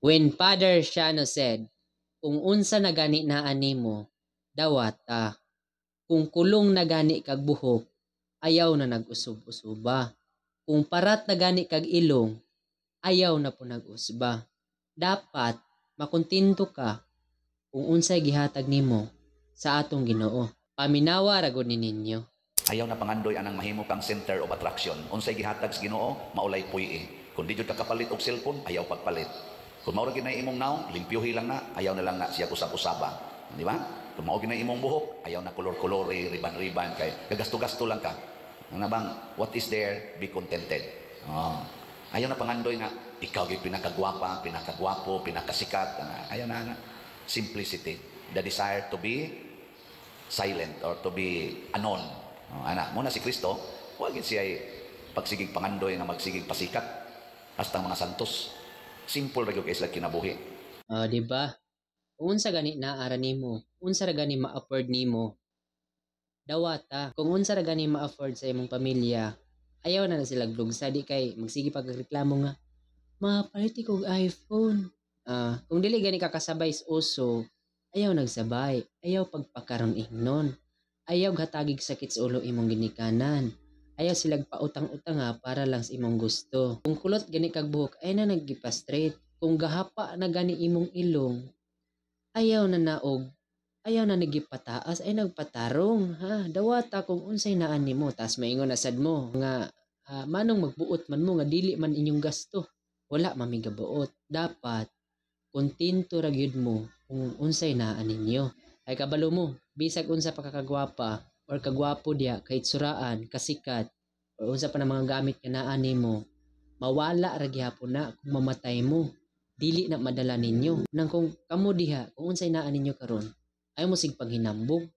When Father Shano said, kung unsa na gani na animo, dawata. Kung kulong na gani kag buhok, ayaw na nag-usub-usuba. Kung parat na gani kag ilong, ayaw na po nag-usba. Dapat makontinto ka kung unsay gihatag nimo sa atong Ginoo. Paminawa ra gud ninyo. Ayaw na pangandoy anang mahimo kang center of attraction. Unsay gihatag sa Ginoo, maulay puy. Kung di jud ka kapalit og cellphone, ayaw pagpalit. Kung mao ra ginay imong naw, limpyuhi lang na, ayaw na lang na siya kusab-usaba. Di ba? Kung mao ginay imong buhok, ayaw na kolor-kolor, riban-riban kay gagasto-gasto lang ka. Nga bang, what is there, be contented. Oh. Ayaw na pangandoy nga, ikaw gyud pinakagwapa, pinakagwapo, pinakasikat. Ayaw na simplicity. The desire to be silent or to be anon. Muna si Kristo, huwag siya pagsigig pangandoy nga magsigig pasikat. Hasta mga santos. Simple ra gyud kay sila kinabuhi. Di ba? Kung unsa gani naara nimo, unsa ra gani ma-afford nimo, dawata. Kung unsa ra gani ma-afford sa imong pamilya, ayaw na sila glugsa di kay magsige pagreklamo nga mapalit kog iPhone. Kung dili gani ka kasabay sa uso, ayaw nagsabay, ayaw pagpakaron ingnon. Ayaw hatagig sakit sa ulo imong ginikanan. Ayaw silag pautang-utang para lang sa imong gusto. Kung kulot gani kag buhok, ay na naggipa-straight. Kung gahapa na gani imong ilong, ayaw na naog. Ayaw na nagipataas, ay nagpatarong. Dawata kung unsay naan nimo, tas maingon asad mo nga manong magbuot man mo nga dili man inyong gasto. Wala mamigabuot. Dapat kontento ra gyud mo kung unsay naan ninyo. Ay kabalo mo, bisag unsa pa kakagwapa or kagwapo diya, kahit suraan, kasikat, o unsa pa na mga gamit nga naa nimo, mawala ra gyapon na kung mamatay mo. Dili na madala ninyo. Nang kung kamo diha, kung unsay naa ninyo karon, ayaw mo sig panghinambog.